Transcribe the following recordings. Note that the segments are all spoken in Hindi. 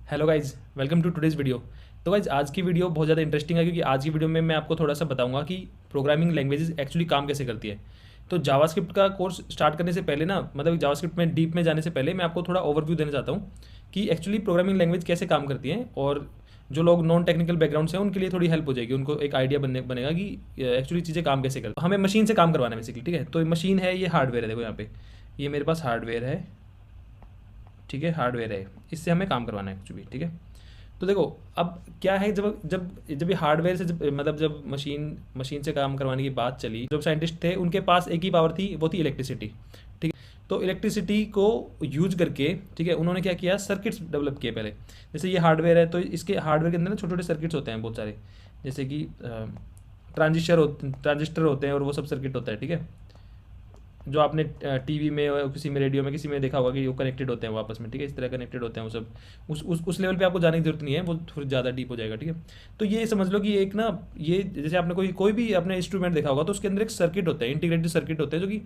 Hello guys, welcome to today's video. तो गाइज आज की वीडियो बहुत ज़्यादा इंटरेस्टिंग है क्योंकि आज की वीडियो में मैं आपको थोड़ा सा बताऊंगा कि प्रोग्रामिंग लैंग्वेजेस एक्चुअली काम कैसे करती है। तो जावास्क्रिप्ट का कोर्स स्टार्ट करने से पहले ना, मतलब जावास्क्रिप्ट में डीप में जाने से पहले मैं आपको थोड़ा ओवरव्यू देना चाहता हूँ कि एक्चुअली प्रोग्रामिंग लैंग्वेज कैसे काम करती है, और जो लोग नॉन टेक्निकल बैकग्राउंड से हैं उनके लिए थोड़ी हेल्प हो जाएगी, उनको एक आइडिया बनेगा कि एक्चुअली चीज़ें काम कैसे करती हैं। हमें मशीन से काम करवाना है बेसिकली, ठीक है। तो मशीन है, ये हार्डवेयर है, देखो यहाँ पे ये मेरे पास हार्डवेयर है, ठीक है, हार्डवेयर है, इससे हमें काम करवाना है कुछ भी, ठीक है। तो देखो अब क्या है, जब जब जब ये हार्डवेयर से जब मशीन मशीन से काम करवाने की बात चली, जो साइंटिस्ट थे उनके पास एक ही पावर थी, वो थी इलेक्ट्रिसिटी, ठीक है। तो इलेक्ट्रिसिटी को यूज करके, ठीक है, उन्होंने क्या किया, सर्किट्स डेवलप किए पहले। जैसे ये हार्डवेयर है तो इसके हार्डवेयर के अंदर ना छोटे छोटे सर्किट्स होते हैं बहुत सारे, जैसे कि ट्रांजिस्टर होते हैं और वो सब सर्किट होता है, ठीक है। जो आपने टीवी में और किसी में, रेडियो में, किसी में देखा होगा कि वो कनेक्टेड होते हैं वो आपस में, ठीक है, इस तरह कनेक्टेड होते हैं वो सब। उस लेवल पे आपको जाने की जरूरत नहीं है, वो थोड़ी ज़्यादा डीप हो जाएगा, ठीक है। तो ये समझ लो कि एक ना, ये जैसे आपने कोई कोई भी अपने इंस्ट्रूमेंट देखा होगा तो उसके अंदर एक सर्किट होता है, इंटीग्रेटेड सर्किट होते हैं, जो कि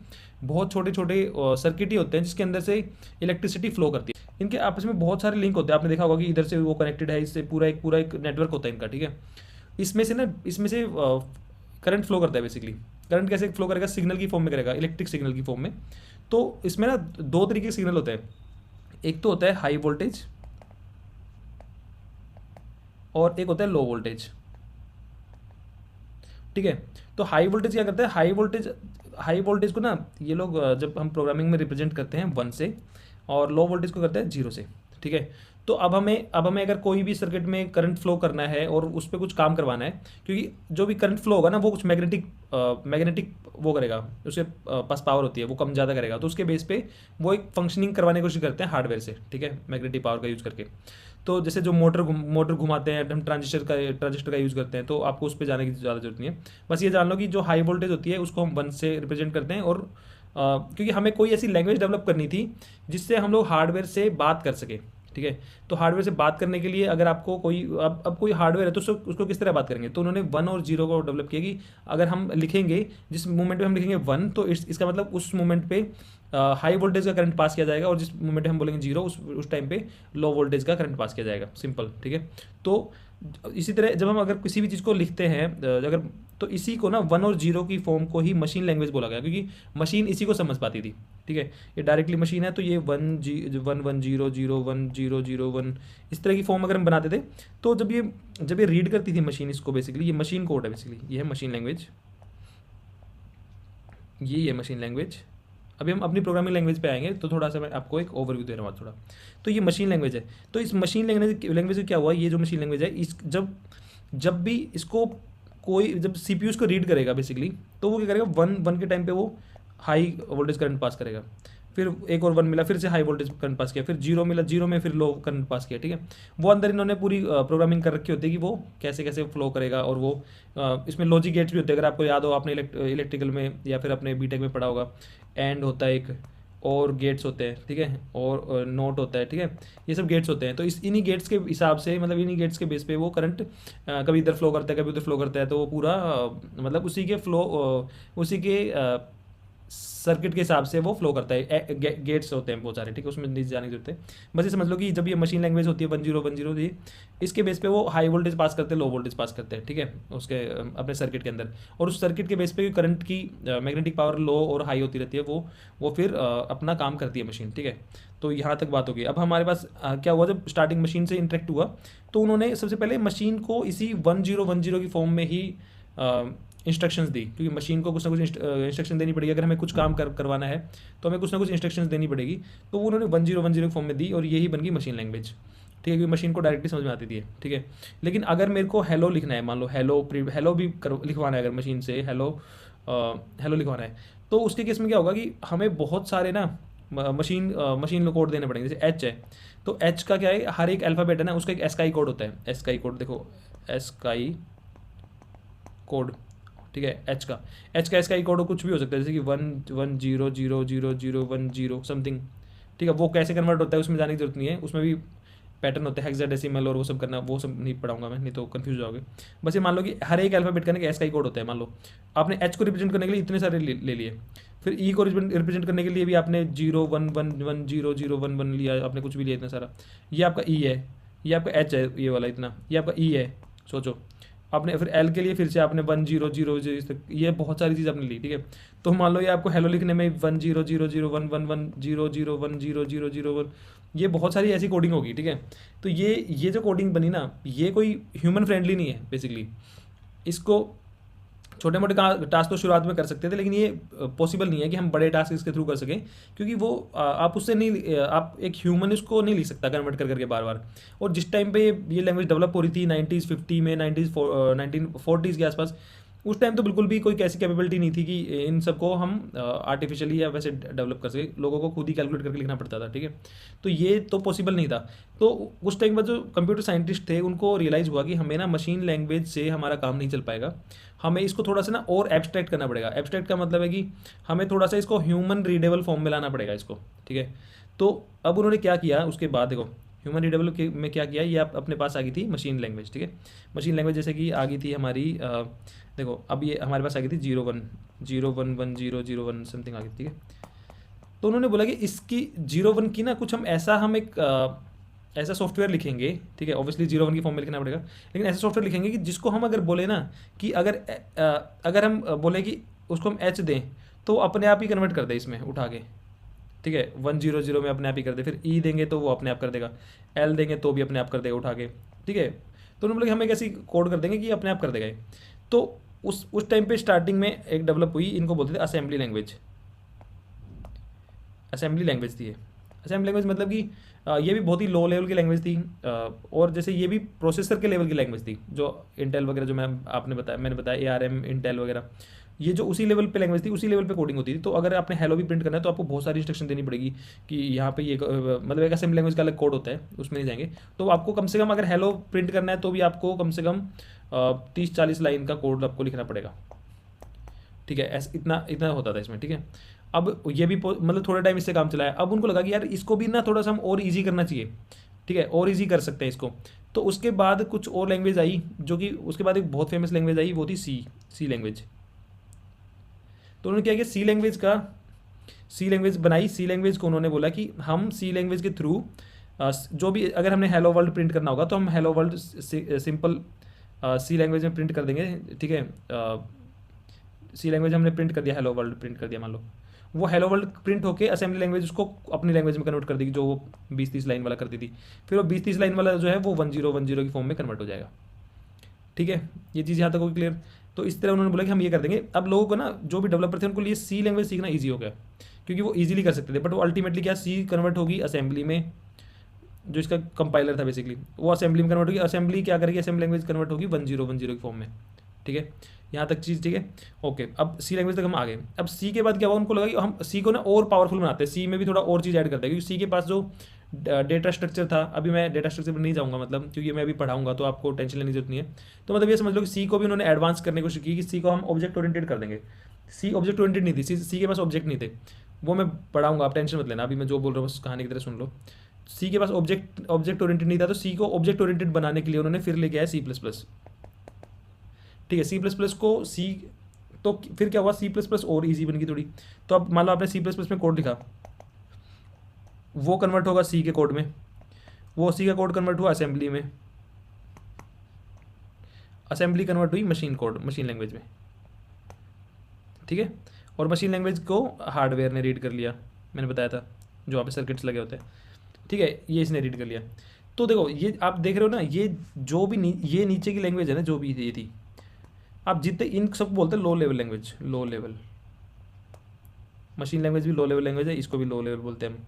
बहुत छोटे छोटे सर्किट ही होते हैं जिसके अंदर से इलेक्ट्रिसिटी फ्लो करती है। इनके आपस में बहुत सारे लिंक होते हैं, आपने देखा होगा कि इधर से वो कनेक्टेड है, इससे पूरा एक नेटवर्क होता है इनका, ठीक है। इसमें से करंट फ्लो करता है बेसिकली। करंट कैसे फ्लो करेगा, सिग्नल की फॉर्म में करेगा, इलेक्ट्रिक सिग्नल की फॉर्म में। तो इसमें ना दो तरीके के सिग्नल होते हैं, एक तो होता है हाई वोल्टेज और एक होता है लो वोल्टेज, ठीक है। तो हाई वोल्टेज क्या करता है, हाई वोल्टेज को ना ये लोग जब हम प्रोग्रामिंग में रिप्रेजेंट करते हैं 1 से, और लो वोल्टेज को करते हैं 0 से, ठीक है। तो अब हमें अगर कोई भी सर्किट में करंट फ्लो करना है और उस पर कुछ काम करवाना है, क्योंकि जो भी करंट फ्लो होगा ना वो कुछ मैग्नेटिक वो करेगा, उसके पास पावर होती है, वो कम ज़्यादा करेगा, तो उसके बेस पे वो एक फंक्शनिंग करवाने की कोशिश करते हैं हार्डवेयर से, ठीक है, मैग्नेटिक पावर का यूज़ करके। तो जैसे जो मोटर घुमाते हैं, हम ट्रांजिस्टर का यूज़ करते हैं, तो आपको उस पर जाने की ज़्यादा जरूरत नहीं है। बस ये जान लो कि जो हाई वोल्टेज होती है उसको हम 1 से रिप्रेजेंट करते हैं, और क्योंकि हमें कोई ऐसी लैंग्वेज डेवलप करनी थी जिससे हम लोग हार्डवेयर से बात कर सके, ठीक है। तो हार्डवेयर से बात करने के लिए अगर आपको कोई अब कोई हार्डवेयर है तो उसको किस तरह बात करेंगे, तो उन्होंने 1 और 0 को डेवलप किया कि अगर हम लिखेंगे, जिस मोमेंट पे हम लिखेंगे 1, तो इसका मतलब उस मोमेंट पे हाई वोल्टेज का करंट पास किया जाएगा, और जिस मोमेंट पे हम बोलेंगे 0, उस टाइम पे लो वोल्टेज का करंट पास किया जाएगा, सिंपल, ठीक है। तो इसी तरह जब हम अगर किसी भी चीज़ को लिखते हैं, अगर, तो इसी को ना 1 और 0 की फॉर्म को ही मशीन लैंग्वेज बोला गया, क्योंकि मशीन इसी को समझ पाती थी, ठीक है। ये डायरेक्टली मशीन है, तो ये 1 1 0 0 1 0 0 1 इस तरह की फॉर्म अगर हम बनाते थे, तो जब ये रीड करती थी मशीन इसको, बेसिकली ये मशीन कोड है, बेसिकली ये है मशीन लैंग्वेज, ये है मशीन लैंग्वेज। अभी हम अपनी प्रोग्रामिंग लैंग्वेज पे आएंगे, तो थोड़ा सा मैं आपको एक ओवरव्यू दे रहा हूँ थोड़ा। तो ये मशीन लैंग्वेज है। तो इस मशीन लैंग्वेज में क्या हुआ, ये जो मशीन लैंग्वेज है, इस जब जब भी इसको कोई, जब सीपीयू इसको रीड करेगा बेसिकली, तो वो क्या करेगा, वन वन के टाइम पे वो हाई वोल्टेज करंट पास करेगा, फिर एक और 1 मिला, फिर से हाई वोल्टेज करंट पास किया, फिर 0 मिला, 0 में फिर लो करंट पास किया, ठीक है। वो अंदर इन्होंने पूरी प्रोग्रामिंग कर रखी होती है कि वो कैसे कैसे फ्लो करेगा, और वो इसमें लॉजिक गेट्स भी होते हैं, अगर आपको याद हो, आपने इलेक्ट्रिकल में या फिर अपने बीटेक में पढ़ा होगा, एंड होता है एक, और गेट्स होते हैं, ठीक है, और नोट होता है, ठीक है। ये सब गेट्स होते हैं, तो इन्हीं गेट्स के हिसाब से, मतलब इन्हीं गेट्स के बेस पे वो करंट कभी इधर फ्लो करता है, कभी उधर फ्लो करता है, तो वो पूरा मतलब उसी के सर्किट के हिसाब से वो फ्लो करता है। गेट्स होते हैं बहुत सारे, ठीक है, उसमें नीचे जाने की जरूरत है। बस ये समझ लो कि जब ये मशीन लैंग्वेज होती है 1 0 1 0, ये इसके बेस पे वो हाई वोल्टेज पास करते हैं, लो वोल्टेज पास करते हैं, ठीक है, उसके अपने सर्किट के अंदर, और उस सर्किट के बेस पे करंट की मैग्नेटिक पावर लो और हाई होती रहती है, वो फिर अपना काम करती है मशीन, ठीक है। तो यहाँ तक बात होगी। अब हमारे पास क्या हुआ, जब स्टार्टिंग मशीन से इंटरेक्ट हुआ, तो उन्होंने सबसे पहले मशीन को इसी 1 0 1 0 की फॉर्म में ही इंस्ट्रक्शंस दी, क्योंकि मशीन को कुछ ना कुछ इंस्ट्रक्शन देनी पड़ेगी, अगर हमें कुछ काम करवाना है तो हमें कुछ ना कुछ इंस्ट्रक्शंस देनी पड़ेगी। तो वो उन्होंने 1 0 1 0 की फॉर्म में दी, और यही बन गई मशीन लैंग्वेज, ठीक है, क्योंकि मशीन को डायरेक्टली समझ में आती थी, ठीक है। लेकिन अगर मेरे को हेलो लिखना है, मान लो हेलो भी लिखवाना है, अगर मशीन से हेलो लिखवाना है, तो उसके केस में क्या होगा कि हमें बहुत सारे ना मशीन कोड देने पड़ेंगे। जैसे एच है, तो एच का क्या है, हर एक अल्फ़ाबेट है ना, उसका एक एस्काई कोड होता है, एस्काई कोड देखो, एस्काई कोड, ठीक है। एच का एस्काई कोड कुछ भी हो सकता है, जैसे कि 1 1 0 0 0 0 1 0 समथिंग, ठीक है। वो कैसे कन्वर्ट होता है उसमें जाने की जरूरत नहीं है, उसमें भी पैटर्न होते हैं, हेक्साडेसिमल और वो सब करना, वो सब नहीं पढ़ाऊंगा मैं, नहीं तो कंफ्यूज हो जाओगे। बस ये मान लो कि हर एक अल्फाबेट का एस्काई कोड होता है। मान लो आपने एच को रिप्रेजेंट करने के लिए इतने सारे ले लिए, फिर ई को रिप्रेजेंट करने के लिए भी आपने 0 1 1 1 0 0 1 1 लिया, आपने कुछ भी लिया इतना सारा, ये आपका ई है, ये आपका एच है, ये वाला इतना, ये आपका ई है, सोचो आपने। फिर एल के लिए फिर से आपने 1000 तक, ये बहुत सारी चीज़ आपने ली, ठीक है। तो मान लो ये आपको हेलो लिखने में 10001110100001, ये बहुत सारी ऐसी कोडिंग होगी, ठीक है। तो ये जो कोडिंग बनी ना, ये कोई ह्यूमन फ्रेंडली नहीं है बेसिकली। इसको छोटे मोटे टास्क तो शुरुआत में कर सकते थे, लेकिन ये पॉसिबल नहीं है कि हम बड़े टास्क इसके थ्रू कर सकें, क्योंकि वो आप उससे नहीं, आप एक ह्यूमन उसको नहीं लिख सकता कन्वर्ट कर करके बार बार। और जिस टाइम पे ये लैंग्वेज डेवलप हो रही थी 1950 में, 1940s के आसपास, उस टाइम तो बिल्कुल भी कोई कैसी कैपेबिलिटी नहीं थी कि इन सबको हम आर्टिफिशियली या वैसे डेवलप कर सके, लोगों को खुद ही कैलकुलेट करके लिखना पड़ता था, ठीक है। तो ये तो पॉसिबल नहीं था। तो उस टाइम पर जो कंप्यूटर साइंटिस्ट थे उनको रियलाइज़ हुआ कि हमें ना मशीन लैंग्वेज से हमारा काम नहीं चल पाएगा, हमें इसको थोड़ा सा ना और एब्स्ट्रैक्ट करना पड़ेगा। एब्स्ट्रैक्ट का मतलब है कि हमें थोड़ा सा इसको ह्यूमन रीडेबल फॉर्म में लाना पड़ेगा इसको, ठीक है। तो अब उन्होंने क्या किया उसके बाद, देखो ह्यूमन रीडेबल में क्या किया, ये आप अपने पास आ गई थी मशीन लैंग्वेज, ठीक है। मशीन लैंग्वेज जैसे कि आ गई थी हमारी, देखो अब ये हमारे पास आ गई थी 01011001 समथिंग आ गई, ठीक है। तो उन्होंने बोला कि इसकी 01 की ना कुछ हम एक ऐसा सॉफ्टवेयर लिखेंगे, ठीक है। ऑब्वियसली 01 की फॉर्म में लिखना पड़ेगा, लेकिन ऐसा सॉफ्टवेयर लिखेंगे कि जिसको हम अगर बोले ना कि अगर हम बोले कि उसको हम एच दें तो अपने आप ही कन्वर्ट कर दे इसमें उठा के, ठीक है। 100 में अपने आप ही कर दे, फिर ई देंगे तो वो अपने आप कर देगा, एल देंगे तो भी अपने आप कर देगा उठा के, ठीक है। तो उन्होंने बोला कि हम एक ऐसी कोड कर देंगे कि अपने आप कर देगा। तो उस टाइम पे स्टार्टिंग में एक डेवलप हुई, इनको बोलते थे असेंबली लैंग्वेज। असेंबली लैंग्वेज थी ये। असेंबली लैंग्वेज मतलब कि ये भी बहुत ही लो लेवल की लैंग्वेज थी, और जैसे ये भी प्रोसेसर के लेवल की लैंग्वेज थी, जो इंटेल वगैरह जो मैंने बताया ARM इंटेल वगैरह, ये जो उसी लेवल पे लैंग्वेज थी, उसी लेवल पे कोडिंग होती थी। तो अगर आपने हेलो भी प्रिंट करना है तो आपको बहुत सारी इंस्ट्रक्शन देनी पड़ेगी कि यहाँ पे ये मतलब एक असेंबली लैंग्वेज का अलग कोड होता है, उसमें नहीं जाएंगे। तो आपको कम से कम अगर हेलो प्रिंट करना है तो भी आपको कम से कम 30-40 लाइन का कोड आपको लिखना पड़ेगा, ठीक है। ऐसा इतना इतना होता था इसमें, ठीक है। अब ये भी मतलब थोड़ा टाइम इससे काम चलाया, अब उनको लगा कि यार इसको भी ना थोड़ा सा हम और ईजी करना चाहिए, ठीक है, और ईजी कर सकते हैं इसको। तो उसके बाद कुछ और लैंग्वेज आई, जो कि उसके बाद एक बहुत फेमस लैंग्वेज आई, वो थी सी लैंग्वेज। तो उन्होंने क्या किया, सी लैंग्वेज बनाई। सी लैंग्वेज को उन्होंने बोला कि हम सी लैंग्वेज के थ्रू जो भी अगर हमने हेलो वर्ल्ड प्रिंट करना होगा तो हम हेलो वर्ल्ड सिंपल सी लैंग्वेज में प्रिंट कर देंगे, ठीक है। सी लैंग्वेज हमने प्रिंट कर दिया, हेलो वर्ल्ड प्रिंट कर दिया मान लो, वो हेलो वर्ल्ड प्रिंट होकर असेंबली लैंग्वेज उसको अपनी लैंग्वेज में कन्वर्ट कर देगी, जो वो 20-30 लाइन वाला करती थी। फिर वो 20-30 लाइन वाला जो है वो 1010 की फॉर्म में कन्वर्ट हो जाएगा, ठीक है। ये चीज़ यहाँ तक होगी क्लियर। तो इस तरह उन्होंने बोला कि हम ये कर देंगे। अब लोगों को ना, जो भी डेवलपर थे उनको लिए सी लैंग्वेज सीखना ईजी हो गया, क्योंकि वो ईजिली कर सकते थे। बट वो अल्टीमेटली क्या, सी कन्वर्ट होगी असेंबली में, जो इसका कंपाइलर था बेसिकली वो असेंबली में कन्वर्ट होगी। असेंबली क्या करेगी, असेंबली लैंग्वेज कन्वर्ट होगी 1010 की फॉर्म में, ठीक है। यहाँ तक चीज़ ठीक है, ओके। अब सी लैंग्वेज तक हम आ गए। अब सी के बाद क्या हुआ, उनको लगा कि हम सी को ना और पावरफुल बनाते हैं, सी में भी थोड़ा और चीज़ ऐड करते हैं, क्योंकि सी के पास जो डेटा स्ट्रक्चर था, अभी मैं डेटा स्ट्रक्चर पर नहीं जाऊँगा मतलब, क्योंकि मैं अभी पढ़ाऊँगा तो आपको टेंशन लेने की जरूरत नहीं है। तो मतलब ये समझ लो कि सी को भी उन्होंने एडवांस करने की कोशिश की कि सी को हम ऑब्जेक्ट ओरिएंटेड कर देंगे। सी ऑब्जेक्ट ओरिएंटेड नहीं थी, सी के पास ऑब्जेक्ट नहीं थे, वो मैं पढ़ाऊँगा, आप टेंशन मत लेना। अभी मैं जो बोल रहा हूँ बस कहानी की तरह सुन लो। सी के पास ऑब्जेक्ट ओरिएंटेड नहीं था, तो सी को ऑब्जेक्ट ओरिएंटेड बनाने के लिए उन्होंने फिर लेके आया C++, ठीक है। C++ को तो फिर क्या हुआ, C++ और इजी बन गई थोड़ी। तो अब मान लो आपने C++ में कोड लिखा, वो कन्वर्ट होगा सी के कोड में, वो सी का कोड कन्वर्ट हुआ असेंबली में, असेंबली कन्वर्ट हुई मशीन लैंग्वेज में, ठीक है। और मशीन लैंग्वेज को हार्डवेयर ने रीड कर लिया, मैंने बताया था जो वहाँ पे सर्किट्स लगे होते हैं, ठीक है, ये इसने रीड कर लिया। तो देखो ये आप देख रहे हो ना, ये जो भी ये नीचे की लैंग्वेज है ना, जो भी ये थी, आप जितने इन सब बोलते हैं low level language, low level machine language भी लो लेवल लैंग्वेज है, इसको भी लो लेवल बोलते हैं हम,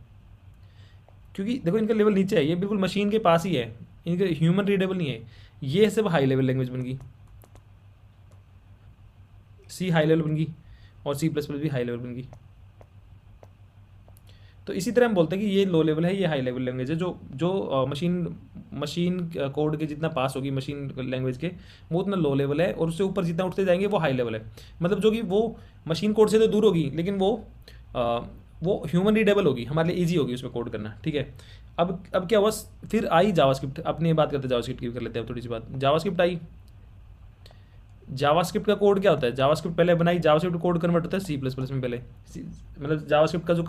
क्योंकि देखो इनका लेवल नीचे है, ये बिल्कुल मशीन के पास ही है, इनका ह्यूमन रीडेबल नहीं है। ये सिर्फ हाई लेवल लैंग्वेज बन गई, सी हाई लेवल बन गई और C++ भी हाई लेवल बन गई। तो इसी तरह हम बोलते हैं कि ये लो लेवल है, ये हाई लेवल लैंग्वेज है। जो मशीन कोड के जितना पास होगी मशीन लैंग्वेज के, वो उतना लो लेवल है, और उससे ऊपर जितना उठते जाएंगे वो हाई लेवल है। मतलब जो कि वो मशीन कोड से तो दूर होगी, लेकिन वो ह्यूमन रीडेबल होगी, हमारे लिए ईजी होगी उसमें कोड करना, ठीक है। अब क्या हुआ, फिर आई जावास्क्रिप्ट। अपनी बात करते हैं जावास्क्रिप्ट की, कर लेते हैं थोड़ी सी बात। जावास्क्रिप्ट आई, जावास्क्रिप्ट का कोड क्या होता है, जावास्क्रिप्ट पहले बनाई, जावास्क्रिप्ट कोड कन्वर्ट होता है सी प्लस प्लस में पहले। मतलब जावास्क्रिप्ट का जो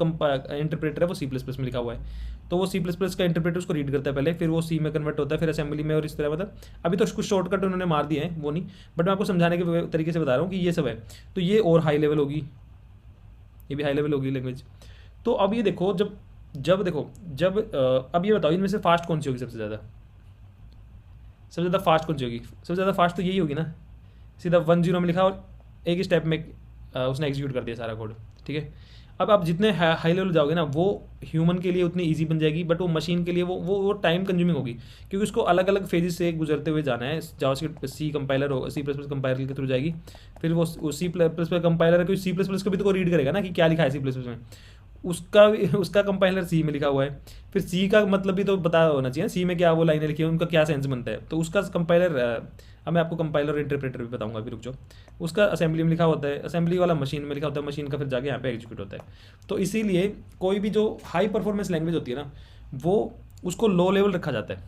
इंटरप्रेटर है वो सी प्लस प्लस में लिखा हुआ है, तो वो सी प्लस प्लस का इंटरप्रेटर उसको रीड करता है पहले, फिर वो सी में कन्वर्ट होता है, फिर असेंबली में, और इस तरह। मतलब अभी तो कुछ शॉर्टकट उन्होंने मार दिए हैं, वो नहीं, बट मैं आपको समझाने के तरीके से बता रहा हूँ कि ये सब है। तो ये और हाई लेवल होगी, ये भी हाई लेवल होगी लैंग्वेज। तो अब ये देखो, जब जब देखो जब अब ये बताओ इनमें से फास्ट कौन सी होगी सबसे ज़्यादा, सबसे ज़्यादा फास्ट कौन सी होगी, सबसे ज़्यादा फास्ट तो यही होगी ना। सीधा 1 0 में लिखा और एक ही स्टेप में उसने एग्जीक्यूट कर दिया सारा कोड, ठीक है। अब आप जितने हाई लेवल जाओगे ना, वो ह्यूमन के लिए उतनी ईजी बन जाएगी, बट वो मशीन के लिए वो टाइम कंज्यूमिंग होगी, क्योंकि उसको अलग अलग फेजेस से गुजरते हुए जाना है। जावास्क्रिप्ट सी कंपाइलर होगा, सी प्लस प्लस कंपाइलर के थ्रू जाएगी, फिर वो सी प्लस प्लस कंपाइलर, क्योंकि सी प्लस प्लस को भी तो रीड करेगा ना कि क्या लिखा है सी प्लस प्लस में, उसका कंपाइलर सी में लिखा हुआ है, फिर सी का मतलब भी तो पता होना चाहिए सी में क्या वो लाइनें लिखी है, उनका क्या सेंस बनता है, तो उसका कंपाइलर। अब मैं आपको कंपाइलर इंटरप्रेटर भी बताऊंगा, अभी रुक जाओ। उसका असेंबली में लिखा होता है, असेंबली वाला मशीन में लिखा होता है, मशीन का फिर जाके यहाँ पे एग्जीक्यूट होता है। तो इसीलिए कोई भी जो हाई परफॉर्मेंस लैंग्वेज होती है ना, वो उसको लो लेवल रखा जाता है,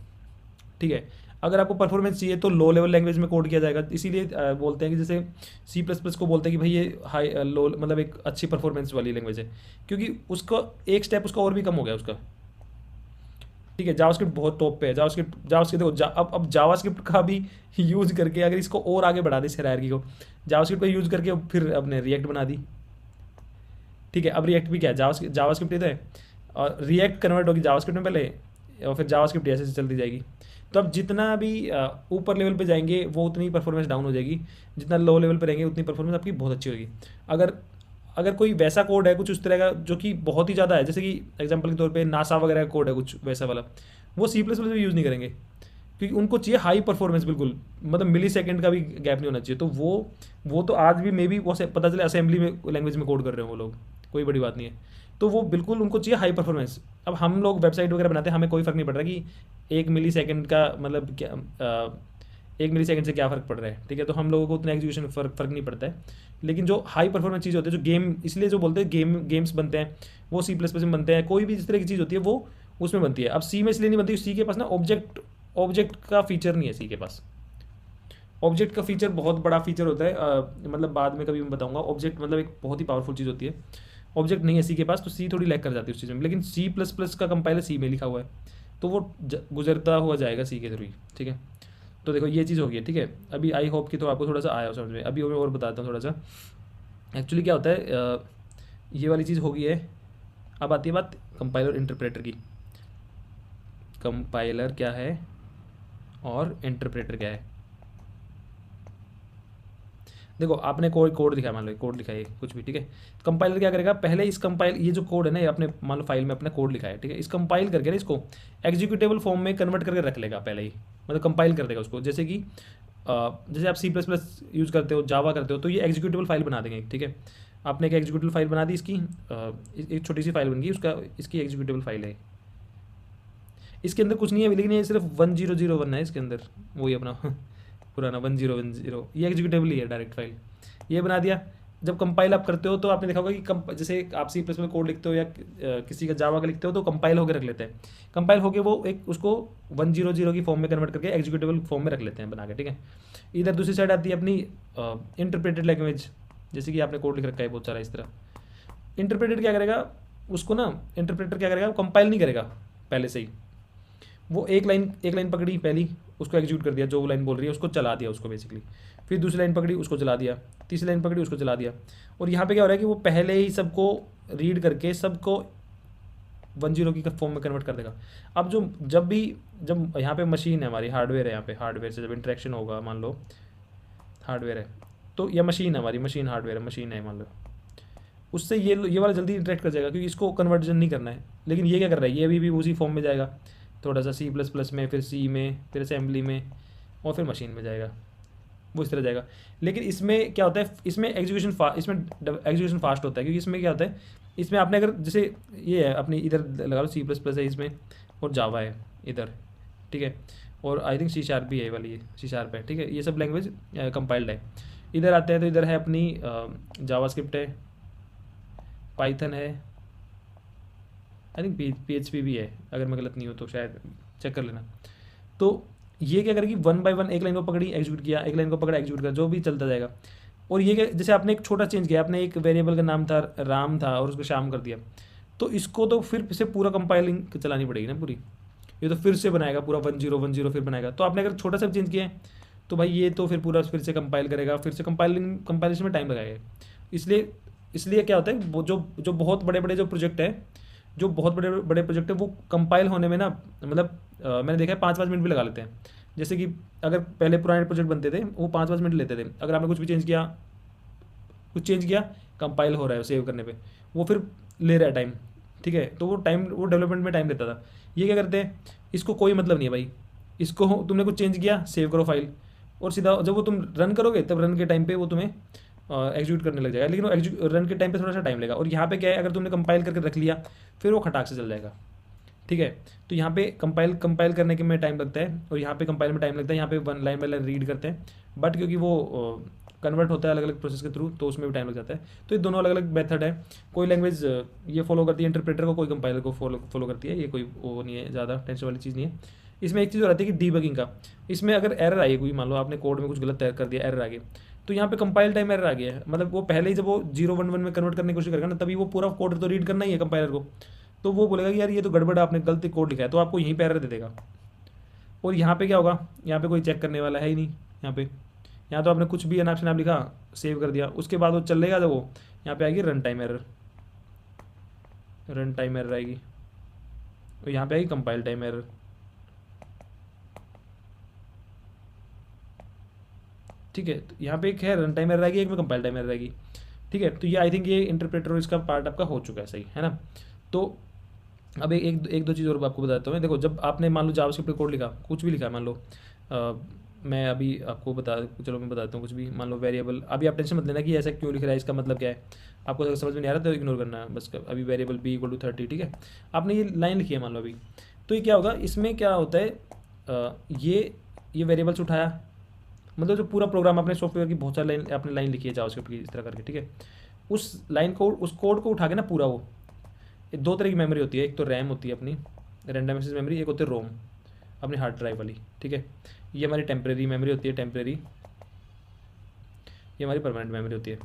ठीक है। अगर आपको परफॉर्मेंस चाहिए तो लो लेवल लैंग्वेज में कोड किया जाएगा, इसीलिए बोलते हैं कि जैसे सी प्लस प्लस को बोलते हैं कि भाई ये हाई लो, मतलब एक अच्छी परफॉर्मेंस वाली लैंग्वेज है, क्योंकि उसका एक स्टेप उसका और भी कम हो गया उसका, ठीक है। जावास्क्रिप्ट बहुत टॉप पे है, जावास्क्रिप्ट देखो अब जावास्क्रिप्ट का भी यूज करके अगर इसको और आगे बढ़ा दे इस हायरार्की को, जावास्क्रिप्ट का यूज करके फिर अपने रिएक्ट बना दी, ठीक है। अब रिएक्ट भी क्या है, जावास्क्रिप्ट ही तो है, और रिएक्ट कन्वर्ट होगी जावास्क्रिप्ट में पहले, और फिर जावास्क्रिप्ट ऐसे चलती जाएगी। तो अब जितना भी ऊपर लेवल पे जाएंगे वो उतनी परफॉर्मेंस डाउन हो जाएगी, जितना लो लेवल पे रहेंगे उतनी परफॉर्मेंस आपकी बहुत अच्छी होगी। अगर अगर कोई वैसा कोड है कुछ उस तरह का जो कि बहुत ही ज़्यादा है, जैसे कि एग्जांपल के तौर पे नासा वगैरह का कोड है कुछ वैसा वाला, वो सी प्लस प्लस भी यूज़ नहीं करेंगे, क्योंकि उनको चाहिए हाई परफॉर्मेंस बिल्कुल, मतलब मिली सेकेंड का भी गैप नहीं होना चाहिए। तो वो तो आज भी मे बी वो पता चले असेंबली में लैंग्वेज में कोड कर रहे हो वो लोग, कोई बड़ी बात नहीं है। तो वो बिल्कुल उनको चाहिए हाई परफॉर्मेंस। अब हम लोग वेबसाइट वगैरह बनाते हैं, हमें कोई फ़र्क नहीं पड़ रहा कि 1 मिली सेकेंड का मतलब क्या 1 मिली सेकेंड से क्या फ़र्क पड़ रहा है, ठीक है। तो हम लोगों को उतना एग्जीक्यूशन फ़र्क नहीं पड़ता है। लेकिन जो हाई परफॉर्मेंस चीज़ होती है, जो गेम, इसलिए जो बोलते हैं गेम्स बनते हैं वो सी प्लस प्लस में बनते हैं, कोई भी जिस तरह की चीज़ होती है वो उसमें बनती है। अब सी में इसलिए नहीं बनती, सी के पास ना ऑब्जेक्ट का फीचर नहीं है सी के पास। ऑब्जेक्ट का फीचर बहुत बड़ा फीचर होता है, मतलब बाद में कभी मैं बताऊंगा। ऑब्जेक्ट मतलब एक बहुत ही पावरफुल चीज़ होती है, ऑब्जेक्ट नहीं है सी के पास, तो सी थोड़ी लैग कर जाती है उस चीज़ में। लेकिन सी प्लस प्लस का कंपाइलर सी में लिखा हुआ है, तो वो गुजरता हुआ जाएगा सी के थ्रू ही, ठीक है। तो देखो ये चीज़ होगी, ठीक है। अभी आई होप कि तो आपको थोड़ा सा आया हो समझ में। अभी मैं और बताता हूँ थोड़ा सा एक्चुअली क्या होता है। ये वाली चीज़ होगी है। अब आती है बात कंपाइलर इंटरप्रेटर की। कंपाइलर क्या है और इंटरप्रेटर क्या है। देखो आपने कोई कोड लिखा है, मान लो कोड लिखा है कुछ भी, ठीक है। कंपाइलर क्या करेगा, पहले इस कंपाइल, ये जो कोड है ना, ये आपने मान लो फाइल में अपना कोड लिखा है, ठीक है। इस कंपाइल करके ना इसको एग्जीक्यूटेबल फॉर्म में कन्वर्ट करके रख लेगा पहले ही, मतलब कंपाइल कर देगा उसको। जैसे कि जैसे आप सी प्लस प्लस यूज़ करते हो, जावा करते हो, तो ये एग्जीक्यूटेबल फाइल बना देंगे, ठीक है। आपने एक एग्जीक्यूटेबल फाइल बना दी इसकी, एक छोटी सी फाइल बन गई उसका, इसकी एग्जीक्यूटेबल फाइल है। इसके अंदर कुछ नहीं है, लेकिन ये सिर्फ 1001 है इसके अंदर, वही अपना पुराना 1010, ये एग्जीक्यूटेबल ही है, डायरेक्ट फाइल ये बना दिया। जब कंपाइल आप करते हो तो आपने देखा होगा कि जैसे आप सी प्लस में कोड लिखते हो या किसी का जावा का लिखते हो, तो कंपाइल होकर रख लेते हैं। कंपाइल होकर वो एक उसको 100 की फॉर्म में कन्वर्ट करके एग्जीक्यूटेबल फॉर्म में रख लेते हैं बना के, ठीक है। इधर दूसरी साइड आती है अपनी इंटरप्रेटेड लैंग्वेज, जैसे कि आपने कोड लिख रखा है बहुत सारा इस तरह। इंटरप्रेटेड क्या करेगा उसको ना, इंटरप्रेटर क्या करेगा, वो कंपाइल नहीं करेगा पहले से ही, वो एक लाइन पकड़ी पहली, उसको एग्जीक्यूट कर दिया, जो लाइन बोल रही है उसको चला दिया उसको बेसिकली, फिर दूसरी लाइन पकड़ी उसको चला दिया, तीसरी लाइन पकड़ी उसको चला दिया। और यहाँ पे क्या हो रहा है कि वो पहले ही सबको रीड करके सबको 10 की फॉर्म में कन्वर्ट कर देगा। अब जब यहाँ पे मशीन है हमारी, हार्डवेयर है, यहाँ पे हार्डवेयर से जब इंटरेक्शन होगा, मान लो हार्डवेयर है तो यह मशीन है हमारी, मशीन हार्डवेयर है, मशीन है मान लो, उससे ये वाला जल्दी इंटरेक्ट कर जाएगा क्योंकि इसको कन्वर्जन नहीं करना है। लेकिन ये क्या कर रहा है, ये भी उसी फॉर्म में जाएगा, थोड़ा सा सी प्लस प्लस में, फिर सी में, फिर असेंबली में, और फिर मशीन में जाएगा, वो इस तरह जाएगा। लेकिन इसमें क्या होता है, इसमें एग्जीक्यूशन फास्ट होता है, क्योंकि इसमें क्या होता है, इसमें आपने अगर जैसे ये है अपनी इधर लगा लो सी प्लस प्लस है इसमें, और जावा है इधर, ठीक है, और आई थिंक सी शार्प भी है वाली, ये सी शार्प है, ठीक है। ये सब लैंग्वेज कंपाइल्ड है। इधर आते हैं तो इधर है अपनी जावास्क्रिप्ट है, पाइथन है, आई थिंक PHP भी है, अगर मैं गलत नहीं हूँ तो शायद चेक कर लेना। तो ये क्या करेगी, वन बाय वन एक लाइन को पकड़ी एग्जीक्यूट किया, एक लाइन को पकड़ा एग्जीक्यूट किया, जो भी चलता जाएगा। और ये क्या, जैसे आपने एक छोटा चेंज किया, आपने एक वेरिएबल का नाम था राम था और उसको श्याम कर दिया, तो इसको तो फिर से पूरा कंपाइलिंग चलानी पड़ेगी ना पूरी, ये तो फिर से बनाएगा पूरा 1010 फिर बनाएगा। तो आपने अगर छोटा सा चेंज किया है तो भाई ये तो फिर पूरा फिर से कंपाइल करेगा, फिर से कंपाइलेशन में टाइम लगाएगा। इसलिए इसलिए क्या होता है, वो जो जो बहुत बड़े बड़े जो प्रोजेक्ट है, जो बहुत बड़े बड़े प्रोजेक्ट है, वो कंपाइल होने में ना, मतलब मैंने देखा है 5-5 मिनट भी लगा लेते हैं। जैसे कि अगर पहले पुराने प्रोजेक्ट बनते थे वो 5-5 मिनट लेते थे, अगर आपने कुछ भी चेंज किया कंपाइल हो रहा है सेव करने पे, वो फिर ले रहा है टाइम, ठीक है। तो वो डेवलपमेंट में टाइम लेता था। ये क्या करते हैं, इसको कोई मतलब नहीं है भाई, इसको तुमने कुछ चेंज किया सेव करो फाइल, और सीधा जब वो तुम रन करोगे तब रन के टाइम पे वो तुम्हें एग्जीक्यूट करने लग जाएगा, लेकिन वो रन के टाइम पे थोड़ा सा टाइम लगेगा। और यहाँ पे क्या है, अगर तुमने कंपाइल करके रख लिया फिर वो खटाक से चल जाएगा, ठीक है। तो यहाँ पे कंपाइल करने के में टाइम लगता है और यहाँ पे कंपाइल में टाइम लगता है, यहाँ पे one line by line read करते हैं, बट क्योंकि वो कन्वर्ट होता है अलग अलग प्रोसेस के थ्रू तो उसमें भी टाइम लग जाता है। तो ये दोनों अलग अलग मेथड है, कोई लैंग्वेज ये फॉलो करती है इंटरप्रेटर को, कोई कंपाइलर को फॉलो करती है, ये कोई वो नहीं है, ज़्यादा टेंशन वाली चीज़ नहीं है। इसमें एक चीज़ हो रहती है कि डीबगिंग का, इसमें अगर एरर आई कोई, मान लो आपने कोड में कुछ गलत कर दिया, एरर आ गया, तो यहाँ पे कंपाइल टाइम एरर आ गया है, मतलब वो पहले ही जब वो 011 में कन्वर्ट करने की कोशिश करेगा ना, तभी वो पूरा कोड तो रीड करना ही है कंपाइलर को, तो वो बोलेगा कि यार ये तो गड़बड़, आपने गलती कोड लिखा है, तो आपको यहीं पे एरर दे देगा। और यहाँ पे क्या होगा, यहाँ पे कोई चेक करने वाला है ही नहीं, यहाँ तो आपने कुछ भी अनाप शनाप लिखा सेव कर दिया, उसके बाद वो चलेगा जब वो यहाँ पे आएगी रन टाइम एरर आएगी, और यहाँ पे आएगी कंपाइल टाइम एरर, ठीक है। तो यहाँ पे एक है रन टाइम एरर आएगी, एक में कंपाइल टाइम एरर आएगी, ठीक है। तो ये आई थिंक ये इंटरप्रेटर और इसका पार्ट आपका हो चुका है, सही है ना। तो अब एक दो चीज़ और आपको बताता हूँ मैं। देखो, जब आपने मान लो जावास्क्रिप्ट पे कोड लिखा, कुछ भी लिखा, मान लो मैं अभी आपको चलो मैं बताता हूँ कुछ भी, मान लो वेरिएबल, अभी आप टेंशन मत लेना कि ऐसा क्यों लिख रहा है, इसका मतलब क्या है, आपको अगर समझ में नहीं आ रहा तो इग्नोर करना है बस। अभी वेरिएबल b=30, ठीक है, आपने ये लाइन लिखी है मान लो अभी, तो ये क्या होगा, इसमें क्या होता है, ये वेरिएबल्स उठाया, मतलब जो पूरा प्रोग्राम अपने सॉफ्टवेयर की बहुत सारी लाइन आपने लाइन लिखी है जावास्क्रिप्ट की इस तरह करके, ठीक है। उस लाइन को, उस कोड को उठा के ना पूरा, वो दो तरह की मेमोरी होती है, एक तो रैम होती है अपनी रैंडम एक्सेस मेमोरी, एक होती है रोम अपनी हार्ड ड्राइव वाली, ठीक है। ये हमारी टेम्परेरी मेमोरी होती है, टेम्परेरी, ये हमारी परमानेंट मेमोरी होती है,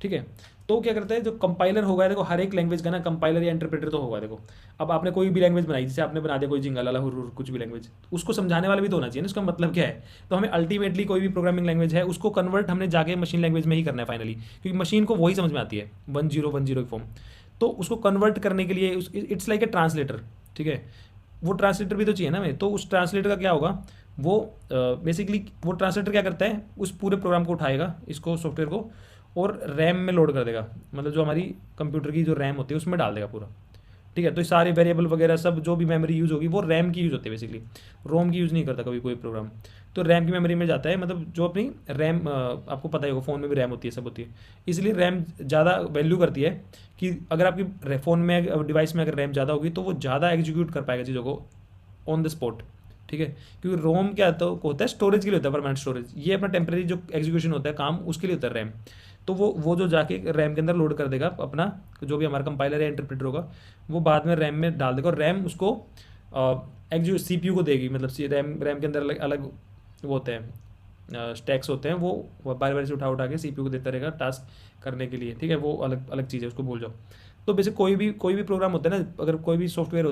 ठीक है। तो क्या करता है, जो कंपाइलर होगा, देखो हर एक लैंग्वेज का ना कंपाइलर या इंटरप्रेटर तो होगा। देखो अब आपने कोई भी लैंग्वेज बनाई, जैसे आपने बना दिया कोई जिंगल वाला हुर कुछ भी लैंग्वेज, उसको समझाने वाला भी तो होना चाहिए ना, उसका मतलब क्या है। तो हमें अल्टीमेटली कोई भी प्रोग्रामिंग लैंग्वेज है उसको कन्वर्ट हमने जाके मशीन लैंग्वेज में ही करना है फाइनली, क्योंकि मशीन को वही समझ में आती है 1010 की फॉर्म। तो उसको कन्वर्ट करने के लिए इट्स लाइक ए ट्रांसलेटर, ठीक है। वो ट्रांसलेटर भी तो चाहिए ना हमें, तो उस ट्रांसलेटर का क्या होगा, वो बेसिकली वो ट्रांसलेटर क्या करता है, उस पूरे प्रोग्राम को उठाएगा, इसको सॉफ्टवेयर को, और रैम में लोड कर देगा, मतलब जो हमारी कंप्यूटर की जो रैम होती है उसमें डाल देगा पूरा, ठीक है। तो सारे वेरिएबल वगैरह सब जो भी मेमोरी यूज़ होगी वो रैम की यूज़ होती है बेसिकली, रोम की यूज़ नहीं करता कभी कोई प्रोग्राम, तो रैम की मेमोरी में जाता है, मतलब जो अपनी रैम, आपको पता ही होगा फ़ोन में भी रैम होती है, सब होती है, इसलिए रैम ज़्यादा वैल्यू करती है, कि अगर आपकी फ़ोन में डिवाइस में अगर रैम ज़्यादा होगी तो वो ज़्यादा एग्जीक्यूट कर पाएगा चीज़ों को ऑन द स्पॉट, ठीक है। क्योंकि रोम क्या होता है स्टोरेज के लिए होता है, परमानेंट स्टोरेज, ये अपना टेम्परेरी जो एग्जीक्यूशन होता है काम उसके लिए होता है रैम। तो वो जो जाके रैम के अंदर लोड कर देगा अपना, जो भी हमारा कंपाइलर या इंटरप्रेटर होगा वो बाद में रैम में डाल देगा, और रैम उसको CPU को देगी, मतलब रैम के अंदर अलग अलग वो होते हैं स्टैक्स होते हैं, वो बार बार से उठा के CPU को देता रहेगा टास्क करने के लिए, ठीक है। वो अलग अलग चीज़ है, उसको भूल जाओ। तो बेसिक कोई भी प्रोग्राम होता है ना, अगर कोई भी सॉफ्टवेयर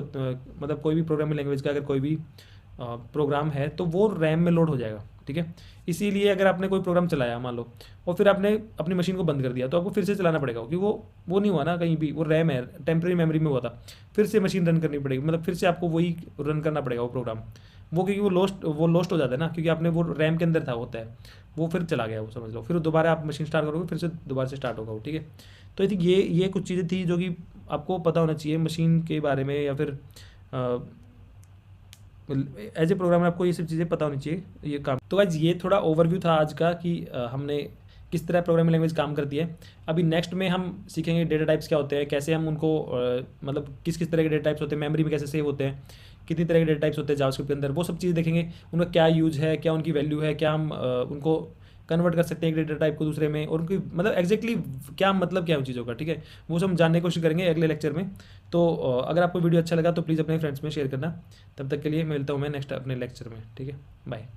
मतलब कोई भी प्रोग्रामिंग लैंग्वेज का अगर कोई भी प्रोग्राम है तो वो रैम में लोड हो जाएगा, ठीक है। इसीलिए अगर आपने कोई प्रोग्राम चलाया मान लो और फिर आपने अपनी मशीन को बंद कर दिया तो आपको फिर से चलाना पड़ेगा, क्योंकि वो नहीं हुआ ना कहीं भी, वो रैम है, टेम्परेरी मेमोरी में हुआ था, फिर से मशीन रन करनी पड़ेगी, मतलब फिर से आपको वही रन करना पड़ेगा वो प्रोग्राम, वो क्योंकि वो लॉस्ट हो जाता है ना, क्योंकि आपने वो रैम के अंदर था होता है, वो फिर चला गया वो, समझ लो। फिर दोबारा आप मशीन स्टार्ट करोगे फिर से दोबारा से स्टार्ट होगा वो, ठीक है। तो आई थिंक ये कुछ चीज़ें थी जो कि आपको पता होना चाहिए मशीन के बारे में, या फिर एज ए प्रोग्रामर आपको ये सब चीज़ें पता होनी चाहिए ये काम। तो गाइस ये थोड़ा ओवरव्यू था आज का कि हमने किस तरह प्रोग्रामिंग लैंग्वेज काम करती है। अभी नेक्स्ट में हम सीखेंगे डेटा टाइप्स क्या होते हैं, कैसे हम उनको मतलब किस किस तरह के डेटा टाइप्स होते हैं, मेमोरी में कैसे सेव होते हैं, कितनी तरह के डेटा टाइप्स होते हैं जावास्क्रिप्ट के अंदर, वो सब चीज़ें देखेंगे, उनका क्या यूज है, क्या उनकी वैल्यू है, क्या हम उनको कन्वर्ट कर सकते हैं एक डेटा टाइप को दूसरे में, और उनकी मतलब एग्जैक्टली क्या मतलब क्या है उन चीज़ों का, ठीक है, वो सब हम जानने की कोशिश करेंगे अगले लेक्चर में। तो अगर आपको वीडियो अच्छा लगा तो प्लीज़ अपने फ्रेंड्स में शेयर करना। तब तक के लिए मिलता हूँ मैं नेक्स्ट अपने लेक्चर में, ठीक है, बाय।